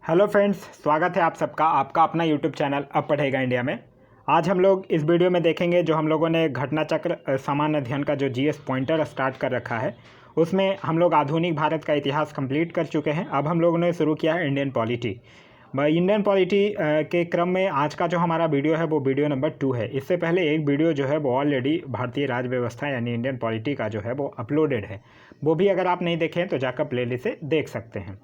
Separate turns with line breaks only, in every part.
Hello friends, स्वागत है आप सबका आपका अपना यूट्यूब चैनल अब पढ़ेगा इंडिया में। आज हम लोग इस वीडियो में देखेंगे जो हम लोगों ने घटना चक्र सामान्य अध्ययन का जो जीएस पॉइंटर स्टार्ट कर रखा है उसमें हम लोग आधुनिक भारत का इतिहास कंप्लीट कर चुके हैं। अब हम लोगों ने शुरू किया है इंडियन पॉलिटी। इंडियन पॉलिटी के क्रम में आज का जो हमारा वीडियो है वो वीडियो नंबर 2 है। इससे पहले एक वीडियो जो है वो ऑलरेडी भारतीय राज्य व्यवस्था यानी इंडियन पॉलिटी का जो है वो अपलोडेड है। वो भी अगर आप नहीं देखें तो जाकर प्लेलिस्ट से देख सकते हैं।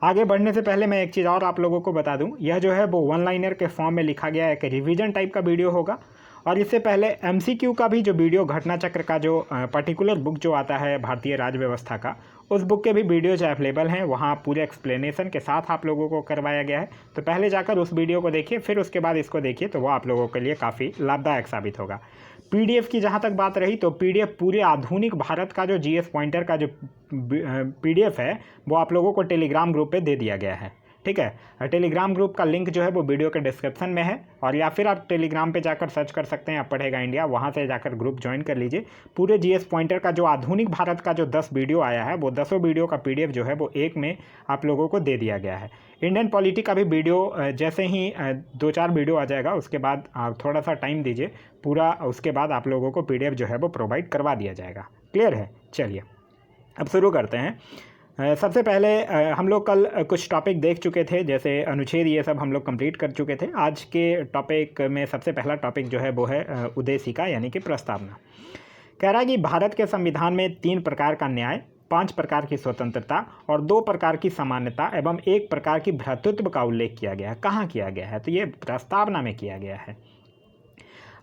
आगे बढ़ने से पहले मैं एक चीज़ और आप लोगों को बता दूं, यह जो है वो वन लाइनर के फॉर्म में लिखा गया एक रिवीजन टाइप का वीडियो होगा। और इससे पहले एमसीक्यू का भी जो वीडियो घटना चक्र का जो पर्टिकुलर बुक जो आता है भारतीय राज्य व्यवस्था का, उस बुक के भी वीडियोज अवेलेबल हैं। वहाँ पूरे एक्सप्लेनेशन के साथ आप लोगों को करवाया गया है। तो पहले जाकर उस वीडियो को देखिए, फिर उसके बाद इसको देखिए, तो वो आप लोगों के लिए काफ़ी लाभदायक साबित होगा। पीडीएफ की जहाँ तक बात रही तो पीडीएफ पूरे आधुनिक भारत का जो जीएस पॉइंटर का जो पीडीएफ है वो आप लोगों को टेलीग्राम ग्रुप पे दे दिया गया है। ठीक है, टेलीग्राम ग्रुप का लिंक जो है वो वीडियो के डिस्क्रिप्शन में है, और या फिर आप टेलीग्राम पे जाकर सर्च कर सकते हैं अब पढ़ेगा इंडिया, वहाँ से जाकर ग्रुप ज्वाइन कर लीजिए। पूरे जीएस पॉइंटर का जो आधुनिक भारत का जो 10 वीडियो आया है वो 10 वीडियो का पीडीएफ जो है वो एक में आप लोगों को दे दिया गया है। इंडियन पॉलिटी का भी वीडियो जैसे ही 2-4 वीडियो आ जाएगा उसके बाद थोड़ा सा टाइम दीजिए, पूरा उसके बाद आप लोगों को पीडीएफ जो है वो प्रोवाइड करवा दिया जाएगा। क्लियर है? चलिए अब शुरू करते हैं। सबसे पहले हम लोग कल कुछ टॉपिक देख चुके थे, जैसे अनुच्छेद, ये सब हम लोग कंप्लीट कर चुके थे। आज के टॉपिक में सबसे पहला टॉपिक जो है वो है उद्देशिका यानी कि प्रस्तावना। कह रहा है कि भारत के संविधान में 3 प्रकार का न्याय, 5 प्रकार की स्वतंत्रता और 2 प्रकार की समानता एवं 1 प्रकार की भ्रातृत्व का उल्लेख किया गया है। कहाँ किया गया है? तो ये प्रस्तावना में किया गया है।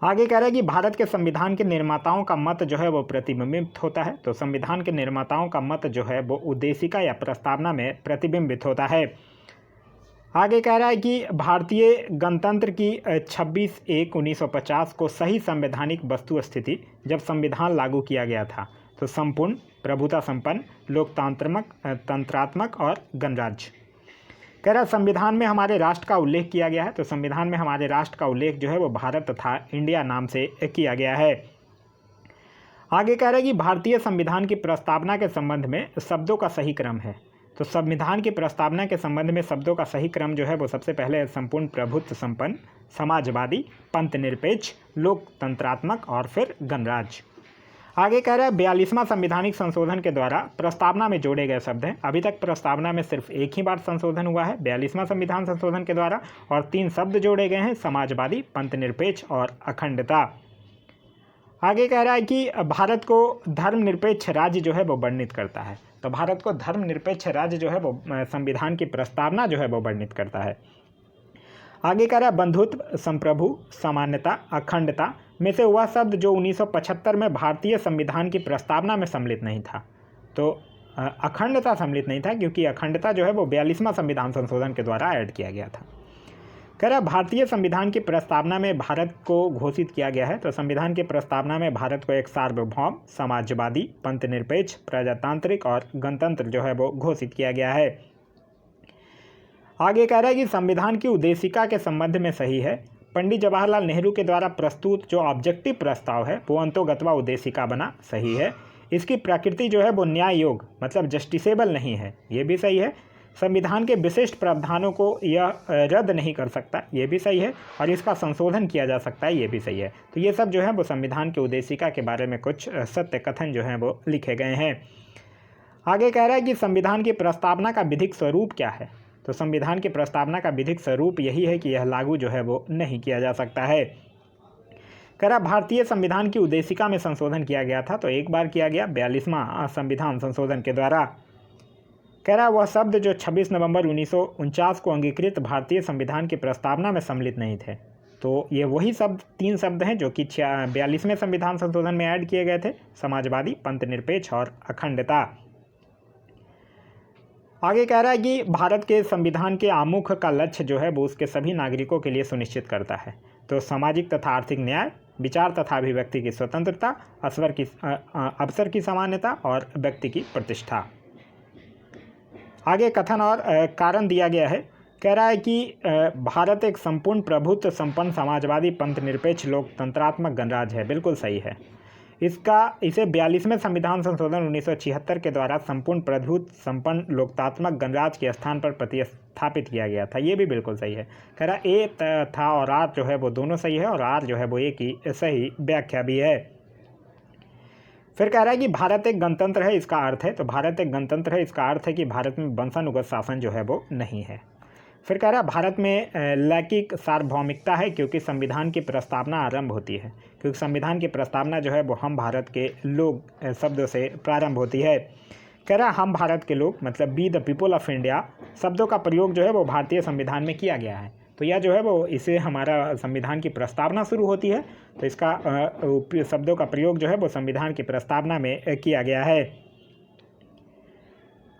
आगे कह रहा है कि भारत के संविधान के निर्माताओं का मत जो है वो प्रतिबिंबित होता है। तो संविधान के निर्माताओं का मत जो है वो उद्देशिका या प्रस्तावना में प्रतिबिंबित होता है। आगे कह रहा है कि भारतीय गणतंत्र की 26/1/1950 को सही संवैधानिक वस्तु स्थिति जब संविधान लागू किया गया था तो संपूर्ण, प्रभुता संपन्न, लोकतांत्रिक, तंत्रात्मक और गणराज्य। कह रहा संविधान में हमारे राष्ट्र का उल्लेख किया गया है। तो संविधान में हमारे राष्ट्र का उल्लेख जो है वो भारत तथा इंडिया नाम से किया गया है। आगे कह रहा है कि भारतीय संविधान की प्रस्तावना के संबंध में शब्दों का सही क्रम है। तो संविधान की प्रस्तावना के संबंध में शब्दों का सही क्रम जो है वो सबसे पहले संपूर्ण, प्रभुत्व संपन्न, समाजवादी, पंथ निरपेक्ष, लोकतंत्रात्मक और फिर गणराज्य। आगे कह रहा है 42वां संवैधानिक संशोधन के द्वारा प्रस्तावना में जोड़े गए शब्द हैं। अभी तक प्रस्तावना में सिर्फ एक ही बार संशोधन हुआ है 42वां संविधान संशोधन के द्वारा, और 3 शब्द जोड़े गए हैं, समाजवादी, पंथ निरपेक्ष और अखंडता। आगे कह रहा है कि भारत को धर्मनिरपेक्ष राज्य जो है वो वर्णित करता है। तो भारत को धर्मनिरपेक्ष राज्य जो है वो संविधान की प्रस्तावना जो है वो वर्णित करता है। आगे कह रहा है बंधुत्व, संप्रभु, समानता, अखंडता में से वह शब्द जो 1975 में भारतीय संविधान की प्रस्तावना में सम्मिलित नहीं था। तो अखंडता सम्मिलित नहीं था क्योंकि अखंडता जो है वो 42वां संविधान संशोधन के द्वारा ऐड किया गया था। कह रहा भारतीय संविधान की प्रस्तावना में भारत को घोषित किया गया है। तो संविधान की प्रस्तावना में भारत को एक सार्वभौम, समाजवादी, पंथ निरपेक्ष, प्रजातांत्रिक और गणतंत्र जो है वो घोषित किया गया है। आगे कह रहा है कि संविधान की उद्देशिका के संबंध में सही है। पंडित जवाहरलाल नेहरू के द्वारा प्रस्तुत जो ऑब्जेक्टिव प्रस्ताव है वो अंतोगत्वा उद्देशिका बना, सही है। इसकी प्रकृति जो है वो न्याय योग मतलब जस्टिसेबल नहीं है, ये भी सही है। संविधान के विशिष्ट प्रावधानों को यह रद्द नहीं कर सकता, ये भी सही है। और इसका संशोधन किया जा सकता है, ये भी सही है। तो ये सब जो है वो संविधान की उद्देशिका के बारे में कुछ सत्य कथन जो हैं वो लिखे गए हैं। आगे कह रहा है कि संविधान की प्रस्तावना का विधिक स्वरूप क्या है। तो संविधान की प्रस्तावना का विधिक स्वरूप यही है कि यह लागू जो है वो नहीं किया जा सकता है। कह रहा भारतीय संविधान की उद्देशिका में संशोधन किया गया था। तो एक बार किया गया 42वां संविधान संशोधन के द्वारा। कह रहा वह शब्द जो 26 नवंबर 1949 को अंगीकृत भारतीय संविधान की प्रस्तावना में सम्मिलित नहीं थे। तो ये वही शब्द 3 शब्द हैं जो कि 42वें संविधान संशोधन में ऐड किए गए थे, समाजवादी, पंथ निरपेक्ष और अखंडता। आगे कह रहा है कि भारत के संविधान के आमुख का लक्ष्य जो है वो उसके सभी नागरिकों के लिए सुनिश्चित करता है। तो सामाजिक तथा आर्थिक न्याय, विचार तथा अभिव्यक्ति की स्वतंत्रता, अवसर की समानता और व्यक्ति की प्रतिष्ठा। आगे कथन और कारण दिया गया है। कह रहा है कि भारत एक संपूर्ण, प्रभुत्व संपन्न, समाजवादी, पंथ निरपेक्ष, लोकतंत्रात्मक गणराज्य है। बिल्कुल सही है। इसे 42वें संविधान संशोधन 1976 के द्वारा संपूर्ण प्रभुत्व संपन्न लोकतात्मक गणराज्य के स्थान पर प्रतिस्थापित किया गया था। ये भी बिल्कुल सही है। कह रहा ए था और आर जो है वो दोनों सही है और आर जो है वो ए की सही व्याख्या भी है। फिर कह रहा है कि भारत एक गणतंत्र है, इसका अर्थ है, तो भारत एक गणतंत्र है इसका अर्थ है कि भारत में वंशानुगत शासन जो है वो नहीं है। फिर कह रहा है भारत में लैंगिक सार्वभौमिकता है क्योंकि संविधान की प्रस्तावना आरंभ होती है, क्योंकि संविधान की प्रस्तावना जो है वो हम भारत के लोग शब्दों से प्रारंभ होती है। कह रहा हम भारत के लोग मतलब be the people of India शब्दों का प्रयोग जो है वो भारतीय संविधान में किया गया है। तो यह जो है वो इसे हमारा संविधान की प्रस्तावना शुरू होती है, तो इसका शब्दों का प्रयोग जो है वो संविधान की प्रस्तावना में किया गया है।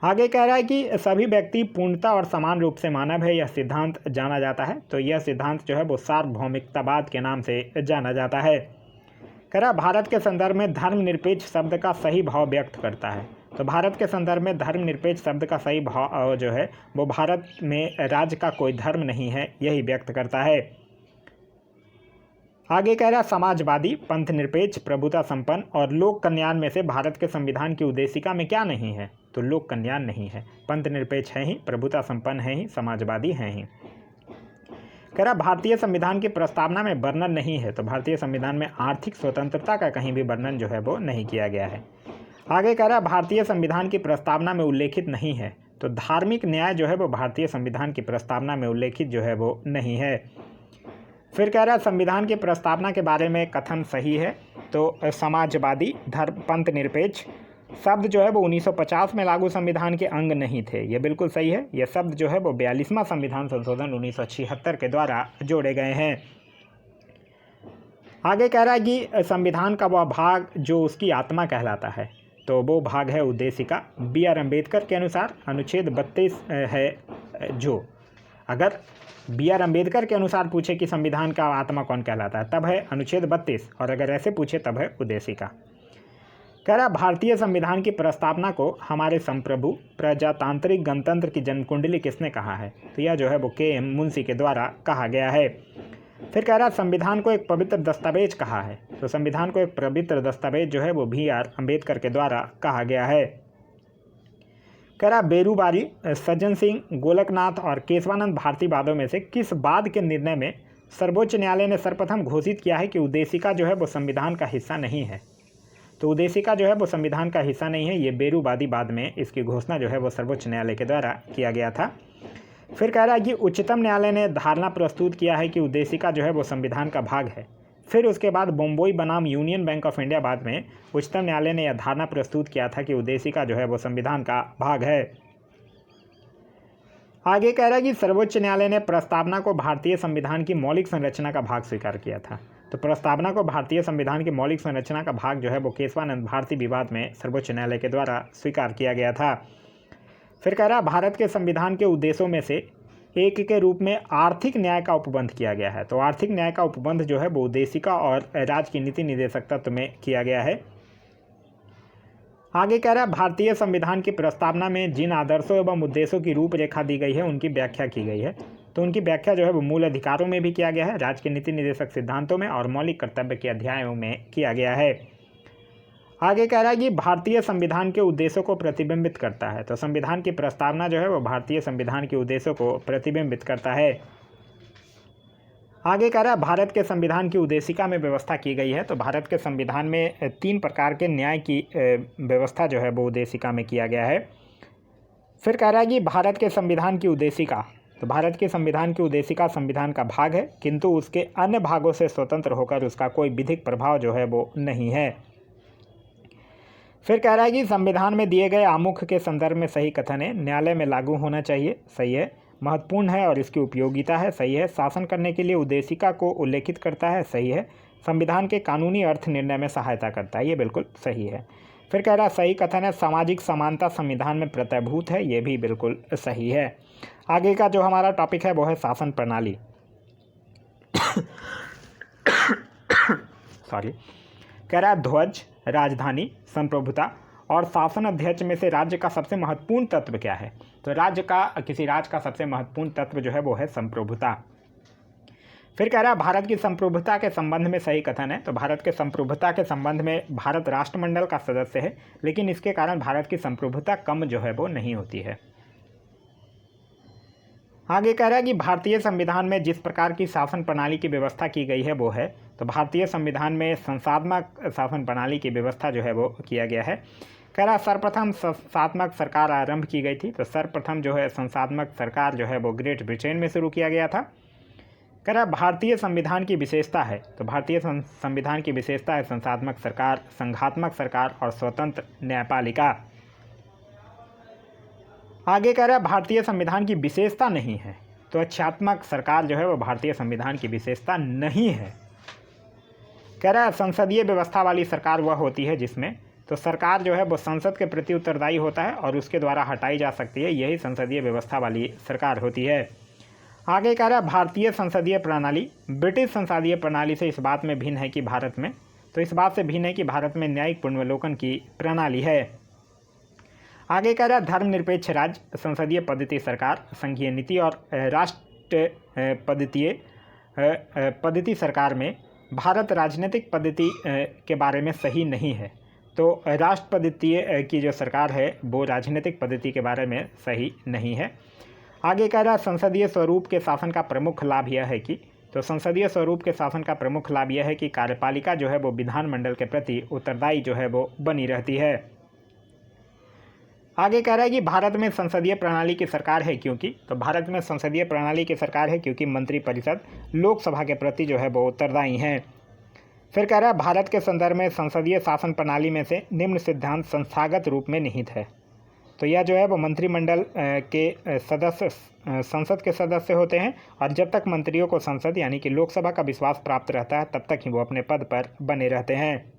आगे कह रहा है कि सभी व्यक्ति पूर्णता और समान रूप से मानव है, यह सिद्धांत जाना जाता है। तो यह सिद्धांत जो है वो सार्वभौमिकतावाद के नाम से जाना जाता है। कह रहा भारत के संदर्भ में धर्मनिरपेक्ष शब्द का सही भाव व्यक्त करता है। तो भारत के संदर्भ में धर्मनिरपेक्ष शब्द का सही भाव जो है वो भारत में राज्य का कोई धर्म नहीं है, यही व्यक्त करता है। आगे कह रहा समाजवादी, पंथ निरपेक्ष, प्रभुता संपन्न और लोक कल्याण में से भारत के संविधान की उद्देशिका में क्या नहीं है? तो लोक कल्याण नहीं है, पंथ निरपेक्ष है ही, प्रभुता संपन्न है ही, समाजवादी है ही। कह रहा भारतीय संविधान की प्रस्तावना में वर्णन नहीं है, तो भारतीय संविधान में आर्थिक स्वतंत्रता का कहीं भी वर्णन जो है वो नहीं किया गया है। आगे कह रहा भारतीय संविधान की प्रस्तावना में उल्लेखित नहीं है, तो धार्मिक न्याय जो है वो भारतीय संविधान की प्रस्तावना में उल्लेखित जो है वो नहीं है। फिर कह रहा संविधान की प्रस्तावना के बारे में कथन सही है, तो समाजवादी, धर्म, पंथ निरपेक्ष शब्द जो है वो 1950 में लागू संविधान के अंग नहीं थे, ये बिल्कुल सही है। यह शब्द जो है वो 42वां संविधान संशोधन 1976 के द्वारा जोड़े गए हैं। आगे कह रहा है कि संविधान का वह भाग जो उसकी आत्मा कहलाता है, तो वो भाग है उद्देशिका। बी आर अम्बेडकर के अनुसार अनुच्छेद 32 है जो, अगर बी आर अम्बेडकर के अनुसार पूछे कि संविधान का आत्मा कौन कहलाता है तब है अनुच्छेद 32, और अगर ऐसे पूछे तब है उद्देशिका। कह रहा भारतीय संविधान की प्रस्तावना को हमारे संप्रभु प्रजातांत्रिक गणतंत्र की जन्म कुंडली किसने कहा है? तो यह जो है वो के.एम. मुंशी के द्वारा कहा गया है। फिर कह रहा संविधान को एक पवित्र दस्तावेज कहा है, तो संविधान को एक पवित्र दस्तावेज जो है वो बी आर अम्बेडकर के द्वारा कहा गया है। कह रहा बेरूबारी, सज्जन सिंह, गोलकनाथ और केशवानंद भारती वादों में से किस वाद के निर्णय में सर्वोच्च न्यायालय ने सर्वप्रथम घोषित किया है कि उद्देशिका जो है वो संविधान का हिस्सा नहीं है? तो उद्देशिका जो है वो संविधान का हिस्सा नहीं है, ये बेरूबादी वाद में इसकी घोषणा जो है वो सर्वोच्च न्यायालय के द्वारा किया गया था। फिर कह रहा है कि उच्चतम न्यायालय ने धारणा प्रस्तुत किया है कि उद्देशिका जो है वो संविधान का भाग है। फिर उसके बाद बम्बई बनाम यूनियन बैंक ऑफ इंडिया बाद में उच्चतम न्यायालय ने यह धारणा प्रस्तुत किया था कि उद्देशिका जो है वो संविधान का भाग है। आगे कह रहा है कि सर्वोच्च न्यायालय ने प्रस्तावना को भारतीय संविधान की मौलिक संरचना का भाग स्वीकार किया था। तो प्रस्तावना को भारतीय संविधान की मौलिक संरचना का भाग जो है वो केशवानंद भारती विवाद में सर्वोच्च न्यायालय के द्वारा स्वीकार किया गया था। फिर कह रहा भारत के संविधान के उद्देश्यों में से एक के रूप में आर्थिक न्याय का उपबंध किया गया है। तो आर्थिक न्याय का उपबंध जो है वो उद्देशिका और राज्य की नीति निदेशक तत्व में किया गया है। आगे कह रहा है भारतीय संविधान की प्रस्तावना में जिन आदर्शों एवं उद्देश्यों की रूपरेखा दी गई है उनकी व्याख्या की गई है। तो उनकी व्याख्या जो है वो मूल अधिकारों में भी किया गया है, राज्य के नीति निर्देशक सिद्धांतों में और मौलिक कर्तव्य के अध्यायों में किया गया है। आगे कह रहा है कि भारतीय संविधान के उद्देश्यों को प्रतिबिंबित करता है। तो संविधान की प्रस्तावना जो है वो भारतीय संविधान के उद्देश्यों को प्रतिबिंबित करता है। आगे कह रहा है भारत के संविधान की उद्देशिका में व्यवस्था की गई है। तो भारत के संविधान में 3 प्रकार के न्याय की व्यवस्था जो है वो उद्देशिका में किया गया है। फिर कह रहा है कि भारत के संविधान की उद्देशिका, तो भारत के संविधान की उद्देशिका संविधान का भाग है किंतु उसके अन्य भागों से स्वतंत्र होकर उसका कोई विधिक प्रभाव जो है वो नहीं है। फिर कह रहा है कि संविधान में दिए गए आमुख के संदर्भ में सही कथन है, न्यायालय में लागू होना चाहिए, सही है, महत्वपूर्ण है और इसकी उपयोगिता है, सही है, शासन करने के लिए उद्देशिका को उल्लेखित करता है, सही है, संविधान के कानूनी अर्थ निर्णय में सहायता करता है, ये बिल्कुल सही है। फिर कह रहा है सही कथन है सामाजिक समानता संविधान में प्रत्यभूत है, ये भी बिल्कुल सही है। आगे का जो हमारा टॉपिक है वो है शासन प्रणाली। सॉरी। कह रहा है ध्वज, राजधानी, संप्रभुता और शासन अध्यक्ष में से राज्य का सबसे महत्वपूर्ण तत्व क्या है? तो किसी राज्य का सबसे महत्वपूर्ण तत्व जो है वो है संप्रभुता। फिर कह रहा है भारत की संप्रभुता के संबंध में सही कथन है। तो भारत के संप्रभुता के संबंध में भारत राष्ट्रमंडल का सदस्य है, लेकिन इसके कारण भारत की संप्रभुता कम जो है वो नहीं होती है। आगे कह रहा है कि भारतीय संविधान में जिस प्रकार की शासन प्रणाली की व्यवस्था की गई है वो है, तो भारतीय संविधान में संस्थात्मक शासन प्रणाली की व्यवस्था जो है वो किया गया है। कह रहा सर्वप्रथम संस्थात्मक सरकार आरंभ की गई थी। तो सर्वप्रथम जो है संस्थात्मक सरकार जो है वो ग्रेट ब्रिटेन में शुरू किया गया था। कह रहा भारतीय संविधान की विशेषता है, तो भारतीय संविधान की विशेषता है संस्थात्मक सरकार, संघात्मक सरकार और स्वतंत्र न्यायपालिका। आगे कह रहा है भारतीय संविधान की विशेषता नहीं है, तो अच्छात्मक सरकार जो है वो भारतीय संविधान की विशेषता नहीं है। कह रहा है संसदीय व्यवस्था वाली सरकार वह होती है जिसमें, तो सरकार जो है वो संसद के प्रति उत्तरदायी होता है और उसके द्वारा हटाई जा सकती है, यही संसदीय व्यवस्था वाली सरकार होती है। आगे कह रहा है भारतीय संसदीय प्रणाली ब्रिटिश संसदीय प्रणाली से इस बात में भिन्न है कि भारत में, तो इस बात से भिन्न है कि भारत में न्यायिक पुनर्वलोकन की प्रणाली है। आगे कह रहा है धर्मनिरपेक्ष राज्य, संसदीय पद्धति सरकार, संघीय नीति और राष्ट्र पद्धति सरकार में भारत राजनीतिक पद्धति के बारे में सही नहीं है। तो राष्ट्र पद्धति की जो सरकार है वो राजनीतिक पद्धति के बारे में सही नहीं है। आगे कह रहा है संसदीय स्वरूप के शासन का प्रमुख लाभ यह है कि, तो संसदीय स्वरूप के शासन का प्रमुख लाभ यह है कि कार्यपालिका जो है वो विधानमंडल के प्रति उत्तरदायी जो है वो बनी रहती है। आगे कह रहा है कि भारत में संसदीय प्रणाली की सरकार है क्योंकि, तो भारत में संसदीय प्रणाली की सरकार है क्योंकि मंत्रिपरिषद लोकसभा के प्रति जो है वो उत्तरदायी हैं। फिर कह रहा है भारत के संदर्भ में संसदीय शासन प्रणाली में से निम्न सिद्धांत संस्थागत रूप में निहित है। तो यह जो है वो मंत्रिमंडल के सदस्य संसद के सदस्य होते हैं और जब तक मंत्रियों को संसद यानी कि लोकसभा का विश्वास प्राप्त रहता है तब तक ही वो अपने पद पर बने रहते हैं।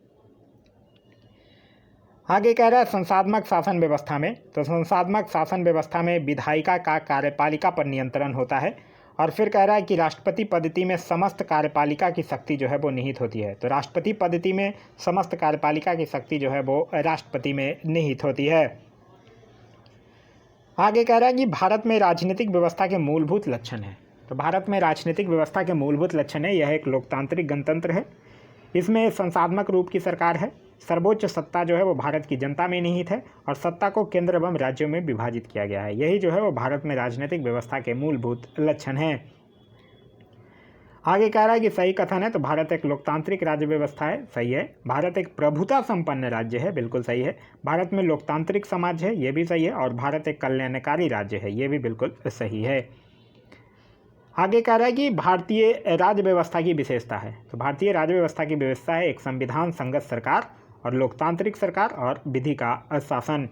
आगे कह रहा है संस्थात्मक शासन व्यवस्था में, तो संस्थात्मक शासन व्यवस्था में विधायिका का कार्यपालिका पर नियंत्रण होता है। और फिर कह रहा है कि राष्ट्रपति पद्धति में समस्त कार्यपालिका की शक्ति जो है वो निहित होती है। तो राष्ट्रपति पद्धति में समस्त कार्यपालिका की शक्ति जो है वो राष्ट्रपति में निहित होती है। आगे कह रहा है कि भारत में राजनीतिक व्यवस्था के मूलभूत लक्षण है। तो भारत में राजनीतिक व्यवस्था के मूलभूत लक्षण है, यह एक लोकतांत्रिक गणतंत्र है, इसमें संस्थात्मक रूप की सरकार है, सर्वोच्च सत्ता जो है वो भारत की जनता में निहित है और सत्ता को केंद्र एवं राज्यों में विभाजित किया गया है। यही जो है वो भारत में राजनीतिक व्यवस्था के मूलभूत लक्षण हैं। आगे कह रहा है कि सही कथन है, तो भारत एक लोकतांत्रिक राज्य व्यवस्था है, सही है। भारत एक प्रभुता संपन्न राज्य है, बिल्कुल सही है। भारत में लोकतांत्रिक समाज है, ये भी सही है। और भारत एक कल्याणकारी राज्य है, ये भी बिल्कुल सही है। आगे कह रहा है कि भारतीय राज्य व्यवस्था की विशेषता है। तो भारतीय राज्य व्यवस्था की व्यवस्था है एक संविधान संगत सरकार और लोकतांत्रिक सरकार और विधि का शासन।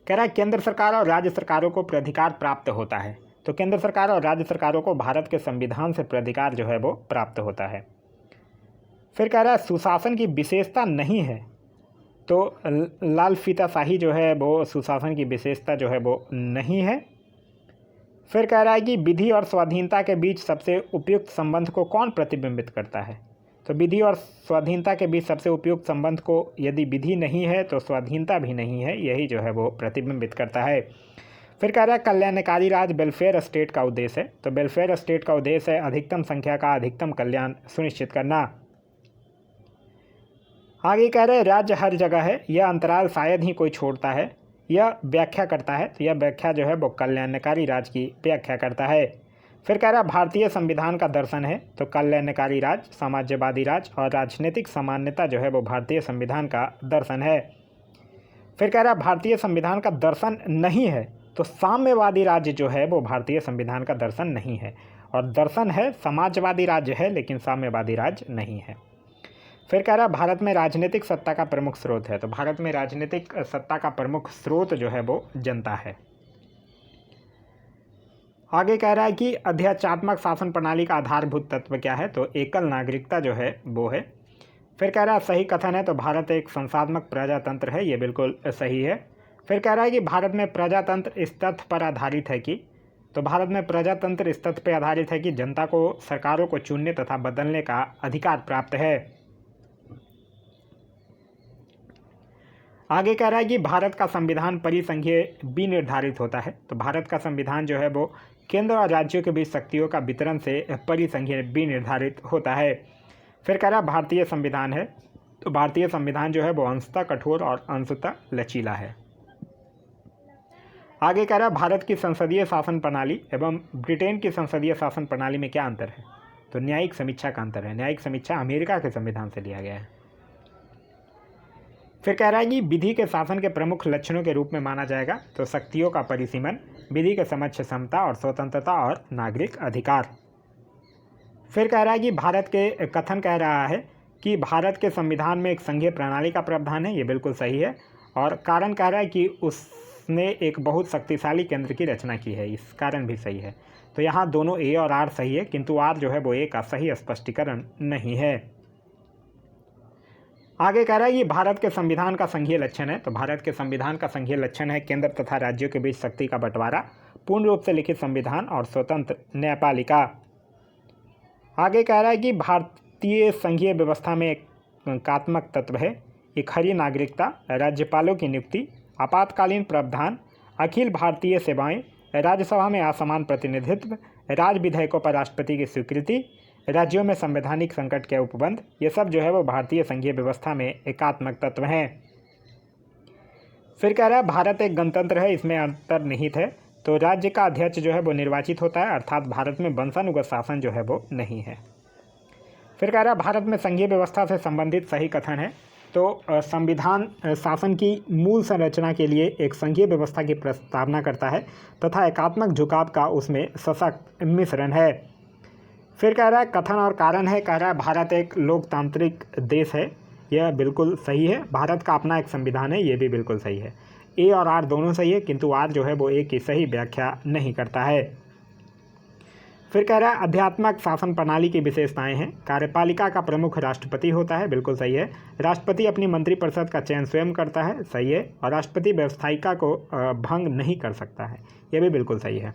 कह रहा है केंद्र सरकार और राज्य सरकारों को प्राधिकार प्राप्त होता है। तो केंद्र सरकार और राज्य सरकारों को भारत के संविधान से प्राधिकार जो है वो प्राप्त होता है। फिर कह रहा है सुशासन की विशेषता नहीं है। तो लाल फीताशाही जो है वो सुशासन की विशेषता जो है वो नहीं है। फिर कह रहा है कि विधि और स्वाधीनता के बीच सबसे उपयुक्त संबंध को कौन प्रतिबिंबित करता है। तो विधि और स्वाधीनता के बीच सबसे उपयुक्त संबंध को यदि विधि नहीं है तो स्वाधीनता भी नहीं है, यही जो है वो प्रतिबिंबित करता है। फिर कह रहा है कल्याणकारी राज्य वेलफेयर स्टेट का उद्देश्य है। तो वेलफेयर स्टेट का उद्देश्य है अधिकतम संख्या का अधिकतम कल्याण सुनिश्चित करना। आगे कह रहे हैं राज्य हर जगह है, यह अंतराल शायद ही कोई छोड़ता है, यह व्याख्या करता है। तो यह व्याख्या जो है वो कल्याणकारी राज्य की व्याख्या करता है। फिर कह रहा है भारतीय संविधान का दर्शन है। तो कल्याणकारी राज्य, साम्यवादी राज्य और राजनीतिक सामान्यता जो है वो भारतीय संविधान का दर्शन है। फिर कह रहा है भारतीय संविधान का दर्शन नहीं है। तो साम्यवादी राज्य जो है वो भारतीय संविधान का दर्शन नहीं है। और दर्शन है समाजवादी राज्य है लेकिन साम्यवादी राज्य नहीं है। फिर कह रहा है भारत में राजनीतिक सत्ता का प्रमुख स्रोत है। तो भारत में राजनीतिक सत्ता का प्रमुख स्रोत जो है वो जनता है। आगे कह रहा है कि अध्यक्षात्मक शासन प्रणाली का आधारभूत तत्व क्या है। तो एकल नागरिकता जो है वो है। फिर कह रहा है सही कथन है, तो भारत एक संस्थात्मक प्रजातंत्र है, ये बिल्कुल सही है। फिर कह रहा है कि भारत में प्रजातंत्र इस तथ्य पर आधारित है कि, तो भारत में प्रजातंत्र इस तथ्य पर आधारित है कि जनता को सरकारों को चुनने तथा बदलने का अधिकार प्राप्त है। आगे कह रहा है कि भारत का संविधान परिसंघीय विनिर्धारित होता है। तो भारत का संविधान जो है वो केंद्र और राज्यों के बीच शक्तियों का वितरण से परिसंघीय विनिर्धारित होता है। फिर कह रहा है भारतीय संविधान है, तो भारतीय संविधान जो है वो अंशतः कठोर और अंशतः लचीला है। आगे कह रहा है भारत की संसदीय शासन प्रणाली एवं ब्रिटेन की संसदीय शासन प्रणाली में क्या अंतर है। तो न्यायिक समीक्षा का अंतर है। न्यायिक समीक्षा अमेरिका के संविधान से लिया गया है। फिर कह रहा है कि विधि के शासन के प्रमुख लक्षणों के रूप में माना जाएगा तो शक्तियों का परिसीमन, विधि के समक्ष क्षमता और स्वतंत्रता और नागरिक अधिकार। फिर कह रहा है कि भारत के कथन कह रहा है कि भारत के संविधान में एक संघीय प्रणाली का प्रावधान है। ये बिल्कुल सही है। और कारण कह रहा है कि उसने एक बहुत शक्तिशाली केंद्र की रचना की है। इस कारण भी सही है। तो यहाँ दोनों ए और आर सही है, किंतु आर जो है वो ए का सही स्पष्टीकरण नहीं है। आगे कह रहा है कि भारत के संविधान का संघीय लक्षण है। तो भारत के संविधान का संघीय लक्षण है केंद्र तथा राज्यों के बीच शक्ति का बंटवारा, पूर्ण रूप से लिखित संविधान और स्वतंत्र न्यायपालिका। आगे कह रहा है कि भारतीय संघीय व्यवस्था में एकात्मक तत्व है, एक खरी नागरिकता, राज्यपालों की नियुक्ति, आपातकालीन प्रावधान, अखिल भारतीय सेवाएं, राज्यसभा में असमान प्रतिनिधित्व, राज्य विधेयकों पर राष्ट्रपति की स्वीकृति, राज्यों में संवैधानिक संकट के उपबंध, ये सब जो है वो भारतीय संघीय व्यवस्था में एकात्मक तत्व हैं। फिर कह रहा है भारत एक गणतंत्र है, इसमें अंतर्निहित है। तो राज्य का अध्यक्ष जो है वो निर्वाचित होता है, अर्थात भारत में वंशानुगत शासन जो है वो नहीं है। फिर कह रहा है भारत में संघीय व्यवस्था से संबंधित सही कथन है। तो संविधान शासन की मूल संरचना के लिए एक संघीय व्यवस्था की प्रस्तावना करता है तथा एकात्मक झुकाव का उसमें सशक्त मिश्रण है। फिर कह रहा है कथन और कारण है। कह रहा है भारत एक लोकतांत्रिक देश है, यह बिल्कुल सही है। भारत का अपना एक संविधान है, ये भी बिल्कुल सही है। ए और आर दोनों सही है, किंतु आर जो है वो ए की सही व्याख्या नहीं करता है। फिर कह रहा है आध्यात्मिक शासन प्रणाली की विशेषताएं हैं। कार्यपालिका का प्रमुख राष्ट्रपति होता है, बिल्कुल सही है। राष्ट्रपति अपनी मंत्रिपरिषद का चयन स्वयं करता है, सही है। और राष्ट्रपति व्यवस्थायिका को भंग नहीं कर सकता है, यह भी बिल्कुल सही है।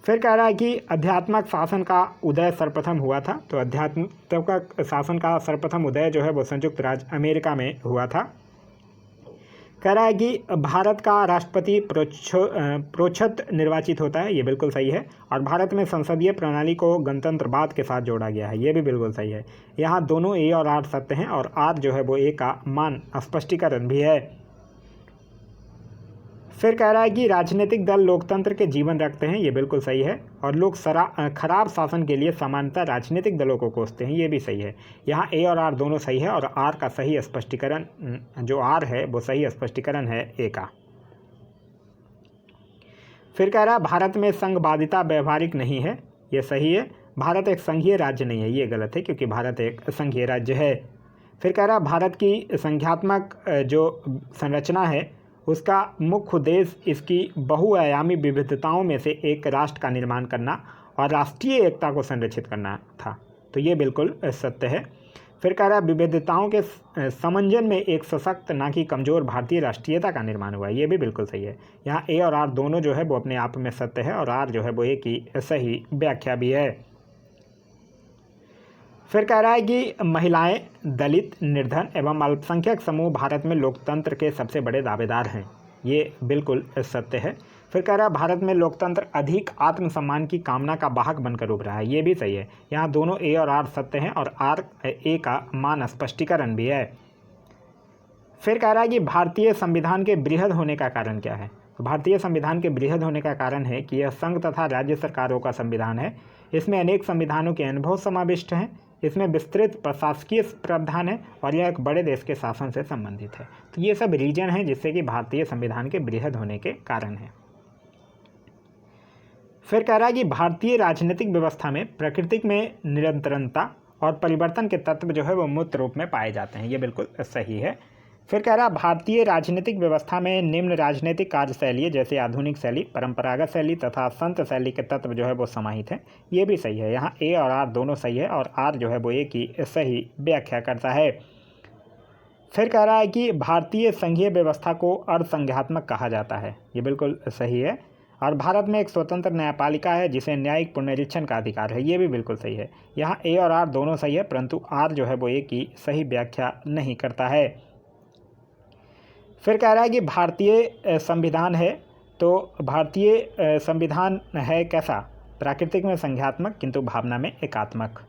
फिर कह रहा है कि आध्यात्मिक शासन का उदय सर्वप्रथम हुआ था। तो आध्यात्मिक शासन का सर्वप्रथम उदय जो है वो संयुक्त राज्य अमेरिका में हुआ था। कह रहा है कि भारत का राष्ट्रपति प्रोक्षत निर्वाचित होता है, ये बिल्कुल सही है। और भारत में संसदीय प्रणाली को गणतंत्रवाद के साथ जोड़ा गया है, ये भी बिल्कुल सही है। यहाँ दोनों ए और आर सत्य हैं और आर जो है वो ए का मान स्पष्टीकरण भी है। फिर कह रहा है कि राजनीतिक दल लोकतंत्र के जीवन रखते हैं, ये बिल्कुल सही है। और लोग खराब शासन के लिए सामान्यतः राजनीतिक दलों को कोसते हैं, ये भी सही है। यहाँ ए और आर दोनों सही है और आर का सही स्पष्टीकरण जो आर है वो सही स्पष्टीकरण है ए का। फिर कह रहा है भारत में संघवादिता व्यवहारिक नहीं है, ये सही है। भारत एक संघीय राज्य नहीं है, ये गलत है क्योंकि भारत एक संघीय राज्य है। फिर कह रहा है भारत की संख्यात्मक जो संरचना है उसका मुख्य उद्देश्य इसकी बहुआयामी विविधताओं में से एक राष्ट्र का निर्माण करना और राष्ट्रीय एकता को संरक्षित करना था। तो ये बिल्कुल सत्य है। फिर कह रहा है विविधताओं के समंजन में एक सशक्त ना कि कमज़ोर भारतीय राष्ट्रीयता का निर्माण हुआ है, ये भी बिल्कुल सही है। यहाँ ए और आर दोनों जो है वो अपने आप में सत्य है और आर जो है वो ए की सही व्याख्या भी है। फिर कह रहा है कि महिलाएं, दलित, निर्धन एवं अल्पसंख्यक समूह भारत में लोकतंत्र के सबसे बड़े दावेदार हैं, ये बिल्कुल सत्य है। फिर कह रहा है भारत में लोकतंत्र अधिक आत्मसम्मान की कामना का वाहक बनकर उभरा है, ये भी सही है। यहाँ दोनों ए और आर सत्य हैं और आर ए का मान स्पष्टीकरण भी है। फिर कह रहा है कि भारतीय संविधान के बृहद होने का कारण क्या है। तो भारतीय संविधान के बृहद होने का कारण है कि यह संघ तथा राज्य सरकारों का संविधान है। इसमें अनेक संविधानों के अनुभव समाविष्ट हैं, इसमें विस्तृत प्रशासकीय प्रावधान है और यह एक बड़े देश के शासन से संबंधित है। तो ये सब रीजन हैं जिससे कि भारतीय संविधान के बृहद होने के कारण है। फिर कह रहा है कि भारतीय राजनीतिक व्यवस्था में प्रकृति में निरंतरता और परिवर्तन के तत्व जो है वो मूर्त रूप में पाए जाते हैं, ये बिल्कुल सही है। फिर कह रहा है भारतीय राजनीतिक व्यवस्था में निम्न राजनीतिक कार्यशैली जैसे आधुनिक शैली, परंपरागत शैली तथा संत शैली के तत्व जो है वो समाहित हैं, ये भी सही है। यहाँ ए और आर दोनों सही है और आर जो है वो ए की सही व्याख्या करता है। फिर कह रहा है कि भारतीय संघीय व्यवस्था को अर्धसंघात्मक कहा जाता है, ये बिल्कुल सही है। और भारत में एक स्वतंत्र न्यायपालिका है जिसे न्यायिक पुनरीक्षण का अधिकार है, ये भी बिल्कुल सही है। यहाँ ए और आर दोनों सही है परंतु आर जो है वो ए की सही व्याख्या नहीं करता है। फिर कह रहा है कि भारतीय संविधान है, तो भारतीय संविधान है कैसा? प्राकृतिक में संज्ञात्मक किंतु भावना में एकात्मक।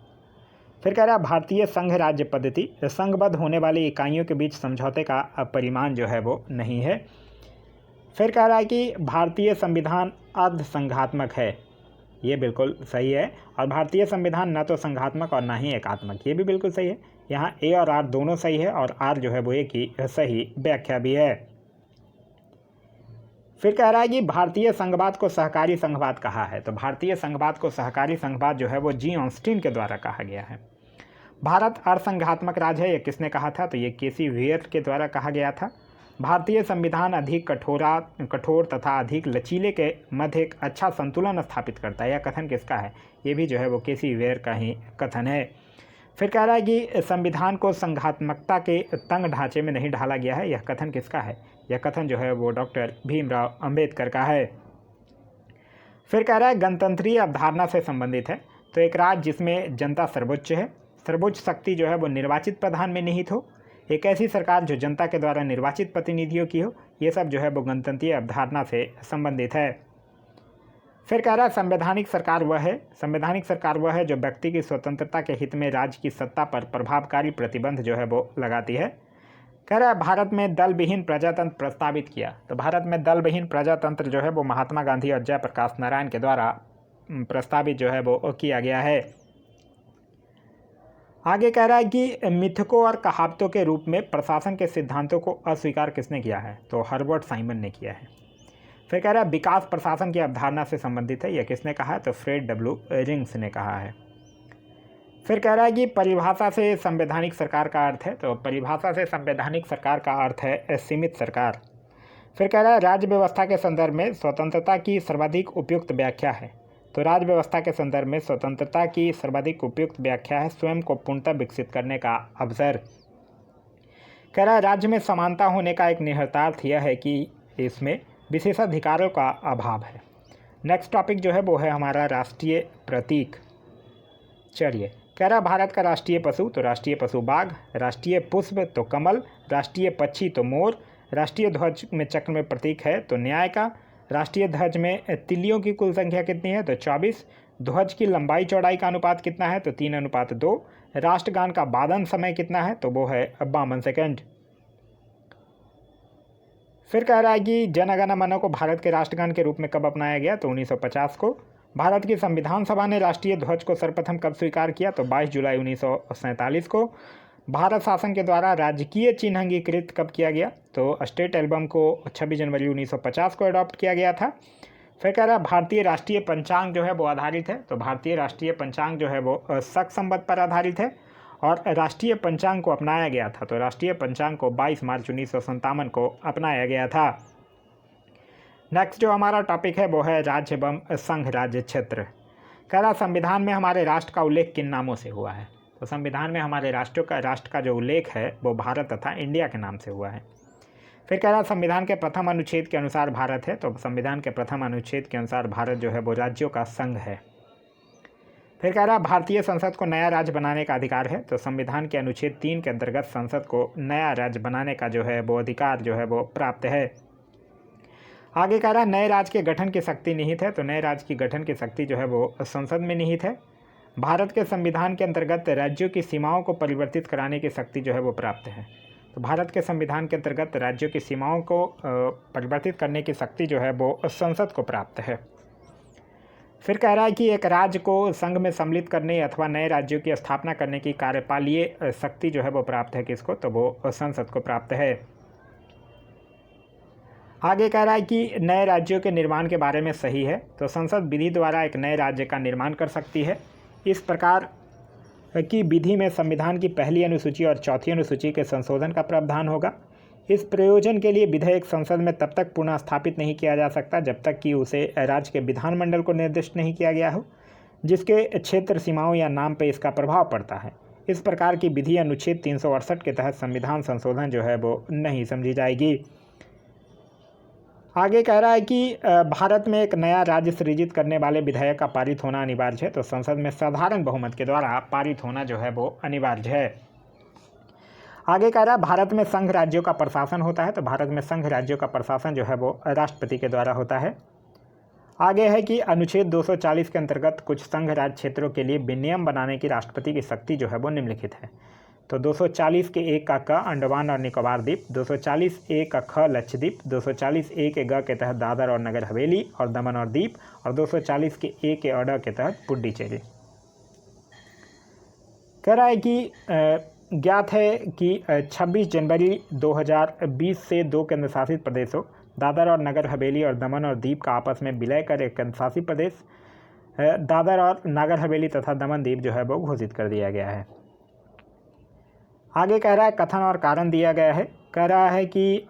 फिर कह रहा है भारतीय संघ राज्य पद्धति, संघबद्ध होने वाली इकाइयों के बीच समझौते का परिमाण जो है वो नहीं है। फिर कह रहा है कि भारतीय संविधान अर्ध संघात्मक है, ये बिल्कुल सही है। और भारतीय संविधान न तो संघात्मक और ना ही एकात्मक, ये भी बिल्कुल सही है। यहाँ ए और आर दोनों सही है और आर जो है वो एक ही सही व्याख्या भी है। फिर कह रहा है कि भारतीय संघवाद को सहकारी संघवाद कहा है, तो भारतीय संघवाद को सहकारी संघवाद जो है वो जी ऑस्टिन के द्वारा कहा गया है। भारत अर्धसंघात्मक राज्य है, ये किसने कहा था? तो ये केसी वेयर के द्वारा कहा गया था। भारतीय संविधान अधिक कठोर तथा अधिक लचीले के मध्य एक अच्छा संतुलन स्थापित करता है, यह कथन किसका है? ये भी जो है वो केसी वेयर का ही कथन है। फिर कह रहा है कि संविधान को संघात्मकता के तंग ढांचे में नहीं ढाला गया है, यह कथन किसका है? यह कथन जो है वो डॉक्टर भीमराव अंबेडकर का है। फिर कह रहा है गणतंत्रीय अवधारणा से संबंधित है, तो एक राज्य जिसमें जनता सर्वोच्च है, सर्वोच्च शक्ति जो है वो निर्वाचित प्रधान में निहित हो, एक ऐसी सरकार जो जनता के द्वारा निर्वाचित प्रतिनिधियों की हो, ये सब जो है वो गणतंत्रीय अवधारणा से संबंधित है। फिर कह रहा है संवैधानिक सरकार वह है जो व्यक्ति की स्वतंत्रता के हित में राज्य की सत्ता पर प्रभावकारी प्रतिबंध जो है वो लगाती है। कह रहा है भारत में दल विहीन प्रजातंत्र प्रस्तावित किया, तो भारत में दल विहीन प्रजातंत्र जो है वो महात्मा गांधी और जयप्रकाश नारायण के द्वारा प्रस्तावित जो है वो किया गया है। आगे कह रहा है कि मिथकों और कहावतों के रूप में प्रशासन के सिद्धांतों को अस्वीकार किसने किया है? तो हर्बर्ट साइमन ने किया है। फिर कह रहा है विकास प्रशासन की अवधारणा से संबंधित है, यह किसने कहा है? तो फ्रेड डब्ल्यू रिंग्स ने कहा है। फिर कह रहा है कि परिभाषा से संवैधानिक सरकार का अर्थ है, तो परिभाषा से संवैधानिक सरकार का अर्थ है सीमित सरकार। फिर कह रहा है राज्य व्यवस्था के संदर्भ में स्वतंत्रता की सर्वाधिक उपयुक्त व्याख्या है, तो राज्य व्यवस्था के संदर्भ में स्वतंत्रता की सर्वाधिक उपयुक्त व्याख्या है स्वयं को पूर्णतः विकसित करने का अवसर। कह रहा है राज्य में समानता होने का एक निहितार्थ यह है कि इसमें विशेषाधिकारों का अभाव है। नेक्स्ट टॉपिक जो है वो है हमारा राष्ट्रीय प्रतीक। चलिए, कह रहा भारत का राष्ट्रीय पशु, तो राष्ट्रीय पशु बाघ, राष्ट्रीय पुष्प तो कमल, राष्ट्रीय पक्षी तो मोर, राष्ट्रीय ध्वज में चक्र में प्रतीक है तो न्याय का, राष्ट्रीय ध्वज में तिलियों की कुल संख्या कितनी है? तो 24, ध्वज की लंबाई चौड़ाई का अनुपात कितना है? तो 3:2, राष्ट्रगान का वादन समय कितना है? तो वो है 52 सेकेंड। फिर कह रहा है कि जन गण मन को भारत के राष्ट्रगान के रूप में कब अपनाया गया? तो 1950 को। भारत की संविधान सभा ने राष्ट्रीय ध्वज को सर्वप्रथम कब स्वीकार किया? तो 22 जुलाई 1947 को। भारत शासन के द्वारा राजकीय चिन्ह अंगीकृत कब किया गया? तो स्टेट एल्बम को 26 जनवरी 1950 को अडॉप्ट किया गया था। फिर कह रहा है भारतीय राष्ट्रीय पंचांग जो है वो आधारित है, तो भारतीय राष्ट्रीय पंचांग जो है वो शक संवत पर आधारित है और राष्ट्रीय पंचांग को अपनाया गया था, तो राष्ट्रीय पंचांग को 22 मार्च 1957 को अपनाया गया था। नेक्स्ट जो हमारा टॉपिक है वो है राज्य एवं संघ राज्य क्षेत्र। कह रहा संविधान में हमारे राष्ट्र का उल्लेख किन नामों से हुआ है? तो संविधान में हमारे राष्ट्र का जो उल्लेख है वो भारत तथा इंडिया के नाम से हुआ है। फिर कह रहा संविधान के प्रथम अनुच्छेद के अनुसार भारत है, तो संविधान के प्रथम अनुच्छेद के अनुसार भारत जो है वो राज्यों का संघ है। फिर कह रहा भारतीय संसद को नया राज्य बनाने का अधिकार है, तो संविधान के अनुच्छेद 3 के अंतर्गत संसद को नया राज्य बनाने का जो है वो अधिकार जो है वो प्राप्त है। आगे कह रहा नए राज्य के गठन की शक्ति निहित है, तो नए राज्य की गठन की शक्ति जो है वो संसद में निहित है। भारत के संविधान के अंतर्गत राज्यों की सीमाओं को परिवर्तित कराने की शक्ति जो है वो प्राप्त है, तो भारत के संविधान के अंतर्गत राज्यों की सीमाओं को परिवर्तित करने की शक्ति जो है वो संसद को प्राप्त है। फिर कह रहा है कि एक राज्य को संघ में सम्मिलित करने अथवा नए राज्यों की स्थापना करने की कार्यपालीय शक्ति जो है वो प्राप्त है किसको? तो वो संसद को प्राप्त है। आगे कह रहा है कि नए राज्यों के निर्माण के बारे में सही है, तो संसद विधि द्वारा एक नए राज्य का निर्माण कर सकती है। इस प्रकार की विधि में संविधान की पहली अनुसूची और चौथी अनुसूची के संशोधन का प्रावधान होगा। इस प्रयोजन के लिए विधेयक संसद में तब तक पुनः स्थापित नहीं किया जा सकता जब तक कि उसे राज्य के विधानमंडल को निर्दिष्ट नहीं किया गया हो, जिसके क्षेत्र सीमाओं या नाम पर इसका प्रभाव पड़ता है। इस प्रकार की विधि अनुच्छेद 368 के तहत संविधान संशोधन जो है वो नहीं समझी जाएगी। आगे कह रहा है कि भारत में एक नया राज्य सृजित करने वाले विधेयक का पारित होना अनिवार्य है, तो संसद में साधारण बहुमत के द्वारा पारित होना जो है वो अनिवार्य है। आगे कह रहा है भारत में संघ राज्यों का प्रशासन होता है, तो भारत में संघ राज्यों का प्रशासन जो है वो राष्ट्रपति के द्वारा होता है। आगे है कि अनुच्छेद 240 के अंतर्गत कुछ संघ राज्य क्षेत्रों के लिए विनियम बनाने की राष्ट्रपति की शक्ति जो है वो निम्नलिखित है। तो 240 के 1 का क अंडमान और निकोबार द्वीप, 240 ए का ख लक्षद्वीप, 240 ए के ग के तहत दादर और नगर हवेली और दमन और दीप, और 240 के ए के अड़ के तहत पुडुचेरी। कह रहा है कि ज्ञात है कि 26 जनवरी 2020 से 2 केंद्र शासित प्रदेशों दादर और नगर हवेली और दमन और दीप का आपस में विलय कर एक केंद्र शासित प्रदेश दादर और नगर हवेली तथा दमन दीप जो है वो घोषित कर दिया गया है। आगे कह रहा है कथन और कारण दिया गया है। कह रहा है कि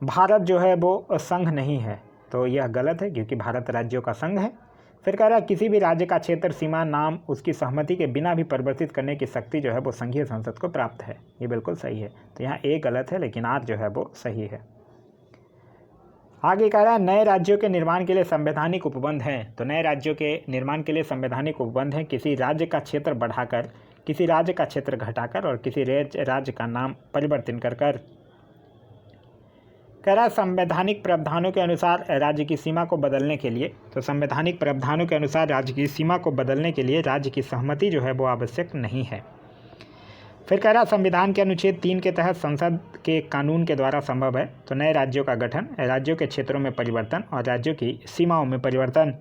भारत जो है वो संघ नहीं है, तो यह गलत है क्योंकि भारत राज्यों का संघ है। फिर कह रहा है किसी भी राज्य का क्षेत्र सीमा नाम उसकी सहमति के बिना भी परिवर्तित करने की शक्ति जो है वो संघीय संसद को प्राप्त है। ये बिल्कुल सही है, तो यहाँ ए गलत है लेकिन आर जो है वो सही है। आगे कह रहा है नए राज्यों के निर्माण के लिए संवैधानिक उपबंध हैं, तो नए राज्यों के निर्माण के लिए संवैधानिक उपबंध हैं किसी राज्य का क्षेत्र बढ़ाकर, किसी राज्य का क्षेत्र घटाकर और किसी राज्य का नाम परिवर्तन कर कह रहा है संवैधानिक प्रावधानों के अनुसार राज्य की सीमा को बदलने के लिए, तो संवैधानिक प्रावधानों के अनुसार राज्य की सीमा को बदलने के लिए राज्य की सहमति जो है वो आवश्यक नहीं है। फिर कह रहा संविधान के अनुच्छेद 3 के तहत संसद के कानून के द्वारा संभव है, तो नए राज्यों का गठन, राज्यों के क्षेत्रों में परिवर्तन और राज्यों की सीमाओं में परिवर्तन।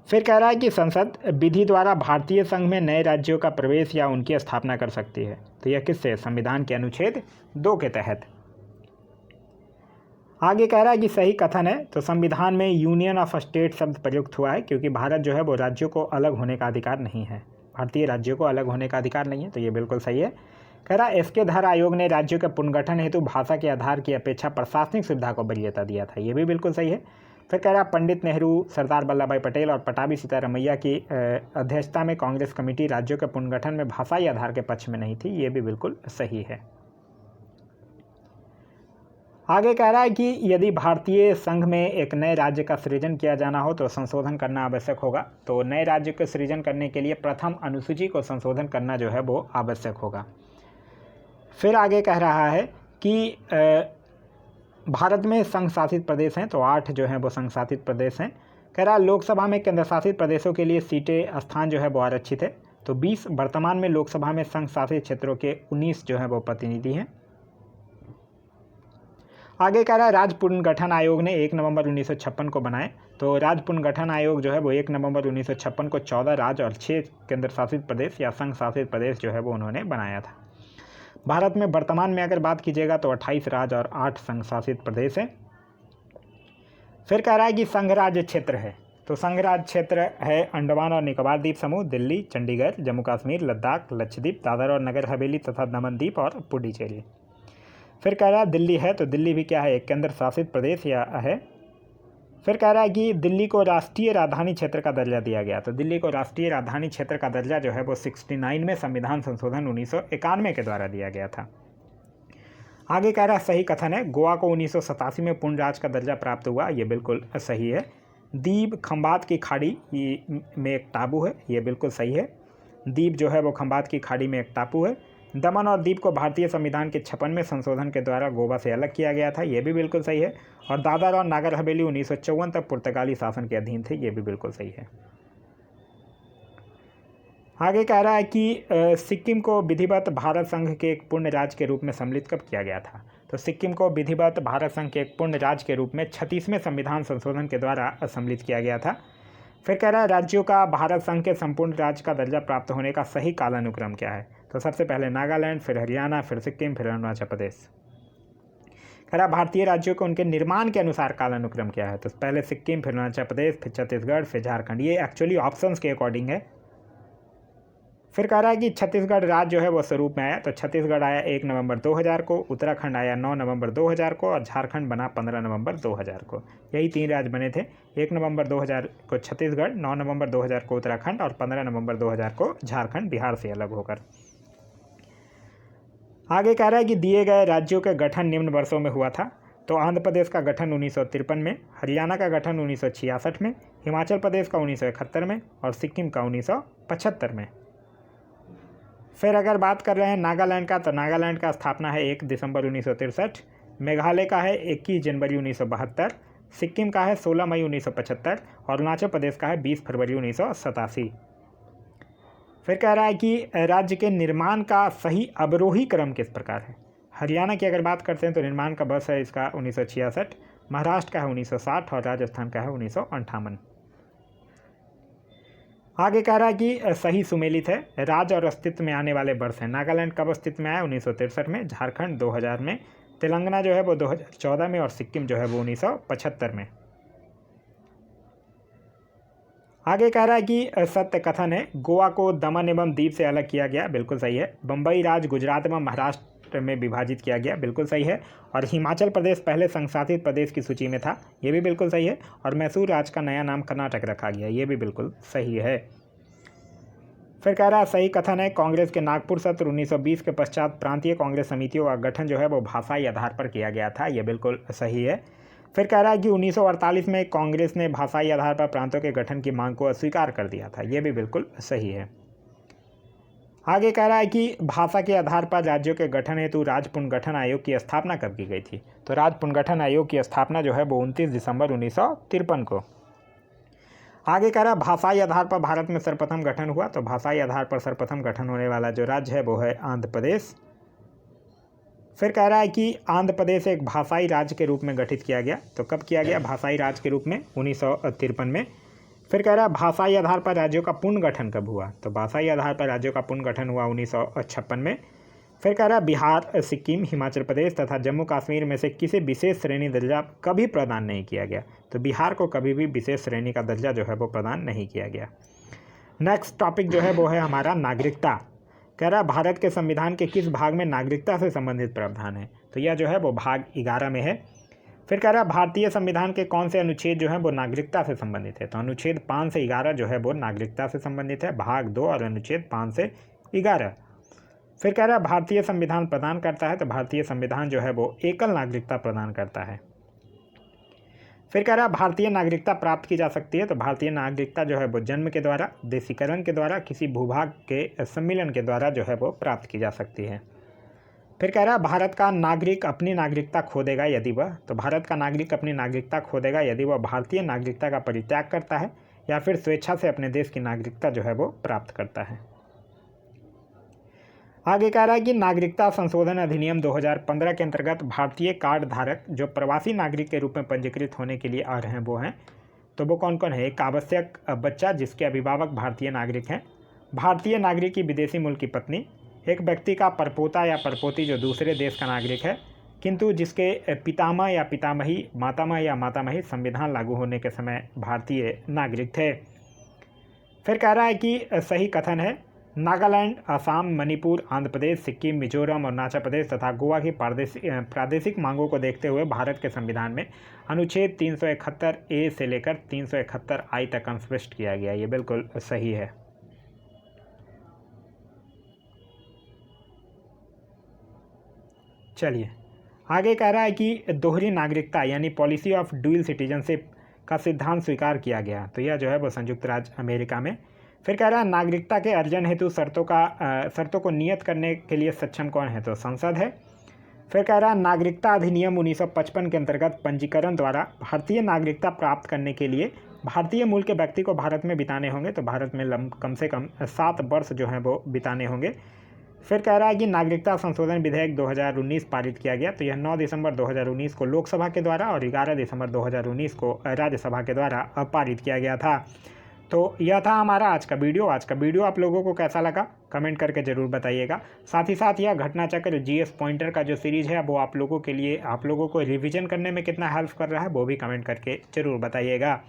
फिर कह रहा है कि संसद विधि द्वारा भारतीय संघ में नए राज्यों का प्रवेश या उनकी स्थापना कर सकती है, तो यह किससे? संविधान के अनुच्छेद 2 के तहत। आगे कह रहा है कि सही कथन है, तो संविधान में यूनियन ऑफ स्टेट शब्द प्रयुक्त हुआ है क्योंकि भारत जो है वो राज्यों को अलग होने का अधिकार नहीं है, भारतीय राज्यों को अलग होने का अधिकार नहीं है, तो ये बिल्कुल सही है। कह रहा है एसके धर आयोग ने राज्यों के पुनर्गठन हेतु भाषा के आधार की अपेक्षा प्रशासनिक सुविधा को वरीयता दिया था, ये भी बिल्कुल सही है। फिर कह रहा पंडित नेहरू, सरदार वल्लभ भाई पटेल और पटाभी सीतारमैया की अध्यक्षता में कांग्रेस कमेटी राज्यों के पुनर्गठन में भाषाई आधार के पक्ष में नहीं थी, ये भी बिल्कुल सही है। आगे कह रहा है कि यदि भारतीय संघ में एक नए राज्य का सृजन किया जाना हो तो संशोधन करना आवश्यक होगा, तो नए राज्य को सृजन करने के लिए प्रथम अनुसूची को संशोधन करना जो है वो आवश्यक होगा। फिर आगे कह रहा है कि भारत में संघ शासित प्रदेश हैं, तो 8 जो हैं वो संघ शासित प्रदेश हैं। कह रहा है लोकसभा में केंद्र शासित प्रदेशों के लिए सीटें स्थान जो है वो आरक्षित है, तो 20 वर्तमान में लोकसभा में संघ शासित क्षेत्रों के 19 जो हैं वो प्रतिनिधि हैं। आगे कह रहा है राज्य पुनर्गठन आयोग ने 1 नवंबर 1956 को बनाए, तो राज्य पुनर्गठन आयोग जो है वो 1 नवंबर 1956 को 14 राज्य और 6 केंद्र शासित प्रदेश या संघ शासित प्रदेश जो है वो उन्होंने बनाया था। भारत में वर्तमान में अगर बात कीजिएगा तो 28 राज्य और 8 संघ शासित प्रदेश हैं। फिर कह रहा है कि संघ राज्य क्षेत्र है, तो संघ राज्य क्षेत्र है अंडमान और निकोबार द्वीप समूह, दिल्ली, चंडीगढ़, जम्मू कश्मीर, लद्दाख, लक्षद्वीप, दादर और नगर हवेली तथा दमन द्वीप और पुडुचेरी। फिर कह रहा है दिल्ली है, तो दिल्ली भी क्या है? एक केंद्र शासित प्रदेश या है। फिर कह रहा है कि दिल्ली को राष्ट्रीय राजधानी क्षेत्र का दर्जा दिया गया, तो दिल्ली को राष्ट्रीय राजधानी क्षेत्र का दर्जा जो है वो 69 में संविधान संशोधन 1991 के द्वारा दिया गया था। आगे कह रहा है सही कथन है, गोवा को 1987 में पूर्ण राज्य का दर्जा प्राप्त हुआ, ये बिल्कुल सही है। दीव खंबात की खाड़ी में एक टापू है, ये बिल्कुल सही है। दीव जो है वो खंबात की खाड़ी में एक टापू है। दमन और दीप को भारतीय संविधान के 56वें संशोधन के द्वारा गोवा से अलग किया गया था, ये भी बिल्कुल सही है। और दादर और नागर हवेली 1954 तक पुर्तगाली शासन के अधीन थे, ये भी बिल्कुल सही है। आगे कह रहा है कि सिक्किम को विधिवत भारत संघ के एक पूर्ण राज्य के रूप में सम्मिलित कब किया गया था, तो सिक्किम को विधिवत भारत संघ के एक पूर्ण राज्य के रूप में 36वें संविधान संशोधन के द्वारा सम्मिलित किया गया था। फिर कह रहा है राज्यों का भारत संघ के संपूर्ण राज्य का दर्जा प्राप्त होने का सही कालानुक्रम क्या है, तो सबसे पहले नागालैंड, फिर हरियाणा, फिर सिक्किम, फिर अरुणाचल प्रदेश। कह रहा भारतीय राज्यों के उनके निर्माण के अनुसार कालानुक्रम क्या है, तो पहले सिक्किम, फिर अरुणाचल प्रदेश, फिर छत्तीसगढ़, फिर झारखंड, ये एक्चुअली ऑप्शंस के अकॉर्डिंग है। फिर कह रहा है कि छत्तीसगढ़ राज्य जो है वो स्वरूप में आया, तो छत्तीसगढ़ आया 1 नवंबर 2000 को, उत्तराखंड आया 9 नवंबर 2000 को और झारखंड बना 15 नवंबर 2000 को। यही 3 राज्य बने थे, 1 नवंबर 2000 को छत्तीसगढ़, 9 नवंबर 2000 को उत्तराखंड और 15 नवंबर 2000 को झारखंड बिहार से अलग होकर। आगे कह रहा है कि दिए गए राज्यों के गठन निम्न वर्षों में हुआ था, तो आंध्र प्रदेश का गठन 1953 में, हरियाणा का गठन 1966 में, हिमाचल प्रदेश का 1971 में और सिक्किम का 1975 में। फिर अगर बात कर रहे हैं नागालैंड का, तो नागालैंड का स्थापना है 1 दिसंबर 1963, मेघालय का है 21 जनवरी 1972, सिक्किम का है 16 मई 1975 और अरुणाचल प्रदेश का है 20 फरवरी 1987। फिर कह रहा है कि राज्य के निर्माण का सही अवरोही क्रम किस प्रकार है। हरियाणा की अगर बात करते हैं तो निर्माण का वर्ष है इसका 1966, महाराष्ट्र का है 1960 और राजस्थान का है 1958। आगे कह रहा है कि सही सुमेलित है, राज्य और अस्तित्व में आने वाले वर्ष हैं। नागालैंड कब अस्तित्व में आया? 1963 में, झारखंड 2000 में, तेलंगाना जो है वो 2014 में और सिक्किम जो है वो 1975 में। आगे कह रहा है कि सत्य कथन है, गोवा को दमन एवं दीव से अलग किया गया, बिल्कुल सही है। बम्बई राज्य गुजरात एवं महाराष्ट्र में विभाजित किया गया, बिल्कुल सही है। और हिमाचल प्रदेश पहले संशासित प्रदेश की सूची में था, ये भी बिल्कुल सही है। और मैसूर राज्य का नया नाम कर्नाटक रखा गया, ये भी बिल्कुल सही है। फिर कह रहा है सही कथन है, कांग्रेस के नागपुर सत्र 1920 के पश्चात प्रांतीय कांग्रेस समितियों का गठन जो है वो भाषाई आधार पर किया गया था, ये बिल्कुल सही है। फिर कह रहा है कि 1948 में कांग्रेस ने भाषाई आधार पर प्रांतों के गठन की मांग को अस्वीकार कर दिया था, ये भी बिल्कुल सही है। आगे कह रहा है कि भाषा के आधार पर राज्यों के गठन हेतु राज्य पुनर्गठन आयोग की स्थापना कब की गई थी? तो राज्य पुनर्गठन आयोग की स्थापना जो है वो 29 दिसंबर 1953 को। आगे कह रहा है भाषाई आधार पर भारत में सर्वप्रथम गठन हुआ, तो भाषाई आधार पर सर्वप्रथम गठन होने वाला जो राज्य है वो है आंध्र प्रदेश। फिर कह रहा है कि आंध्र प्रदेश एक भाषाई राज्य के रूप में गठित किया गया, तो कब किया गया भाषाई राज्य के रूप में? 1953 में। फिर कह रहा है भाषाई आधार पर राज्यों का पुनर्गठन कब हुआ? तो भाषाई आधार पर राज्यों का पुनर्गठन हुआ 1956 में। फिर कह रहा है बिहार, सिक्किम, हिमाचल प्रदेश तथा जम्मू कश्मीर में से किसी विशेष श्रेणी दर्जा कभी प्रदान नहीं किया गया, तो बिहार को कभी भी विशेष श्रेणी का दर्जा जो है वो प्रदान नहीं किया गया। नेक्स्ट टॉपिक जो है वो है हमारा नागरिकता। कह रहा है भारत के संविधान के किस भाग में नागरिकता से संबंधित प्रावधान है? तो यह जो है वो भाग 11 में है। फिर कह रहा है भारतीय संविधान के कौन से अनुच्छेद जो है वो नागरिकता से संबंधित है? तो अनुच्छेद 5 से 11 जो है वो नागरिकता से संबंधित है, भाग 2 और अनुच्छेद 5 से 11। फिर कह रहा है भारतीय संविधान प्रदान करता है, तो भारतीय संविधान जो है वो एकल नागरिकता प्रदान करता है। फिर कह रहा है भारतीय नागरिकता प्राप्त की जा सकती है, तो भारतीय नागरिकता जो है वो जन्म के द्वारा, देशीकरण के द्वारा, किसी भूभाग के सम्मिलन के द्वारा जो है वो प्राप्त की जा सकती है। फिर कह रहा है भारत का नागरिक अपनी नागरिकता खो देगा यदि वह, तो भारत का नागरिक अपनी नागरिकता खो देगा यदि वह भारतीय नागरिकता का परित्याग करता है या फिर स्वेच्छा से अपने देश की नागरिकता जो है वो प्राप्त करता है। आगे कह रहा है कि नागरिकता संशोधन अधिनियम 2015 के अंतर्गत भारतीय कार्ड धारक जो प्रवासी नागरिक के रूप में पंजीकृत होने के लिए आ रहे हैं वो हैं, तो वो कौन कौन है? एक आवश्यक बच्चा जिसके अभिभावक भारतीय नागरिक हैं, भारतीय नागरिक की विदेशी मूल की पत्नी, एक व्यक्ति का परपोता या परपोती जो दूसरे देश का नागरिक है किंतु जिसके पितामह या पितामही, मातामह या मातामही संविधान लागू होने के समय भारतीय नागरिक थे। फिर कह रहा है कि सही कथन है, नागालैंड, असम, मणिपुर, आंध्र प्रदेश, सिक्किम, मिजोरम, अरुणाचल प्रदेश तथा गोवा की प्रादेशिक मांगों को देखते हुए भारत के संविधान में अनुच्छेद 371 ए से लेकर 371 आई तक स्पष्ट किया गया, ये बिल्कुल सही है। चलिए आगे कह रहा है कि दोहरी नागरिकता यानी पॉलिसी ऑफ ड्यूअल सिटीजनशिप का सिद्धांत स्वीकार किया गया, तो यह जो है वो संयुक्त राज्य अमेरिका में। फिर कह रहा है नागरिकता के अर्जन हेतु शर्तों को नियत करने के लिए सक्षम कौन है? तो संसद है। फिर कह रहा है नागरिकता अधिनियम 1955 के अंतर्गत पंजीकरण द्वारा भारतीय नागरिकता प्राप्त करने के लिए भारतीय मूल के व्यक्ति को भारत में बिताने होंगे, तो भारत में कम से कम 7 वर्ष जो हैं वो बिताने होंगे। फिर कह रहा है कि नागरिकता संशोधन विधेयक 2019 पारित किया गया, तो यह 9 दिसंबर 2019 को लोकसभा के द्वारा और 11 दिसंबर 2019 को राज्यसभा के द्वारा पारित किया गया था। तो यह था हमारा आज का वीडियो आप लोगों को कैसा लगा कमेंट करके ज़रूर बताइएगा। साथ ही साथ यह घटना चक्र जीएस पॉइंटर का जो सीरीज़ है वो आप लोगों को रिवीजन करने में कितना हेल्प कर रहा है वो भी कमेंट करके ज़रूर बताइएगा।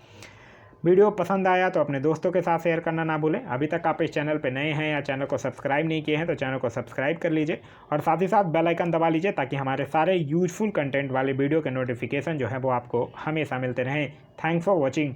वीडियो पसंद आया तो अपने दोस्तों के साथ शेयर करना ना भूलें। अभी तक आप इस चैनल पर नए हैं या चैनल को सब्सक्राइब नहीं किए हैं तो चैनल को सब्सक्राइब कर लीजिए और साथ ही साथ बेल आइकन दबा लीजिए ताकि हमारे सारे यूजफुल कंटेंट वाले वीडियो के नोटिफिकेशन जो है वो आपको हमेशा मिलते रहें। Thanks for watching.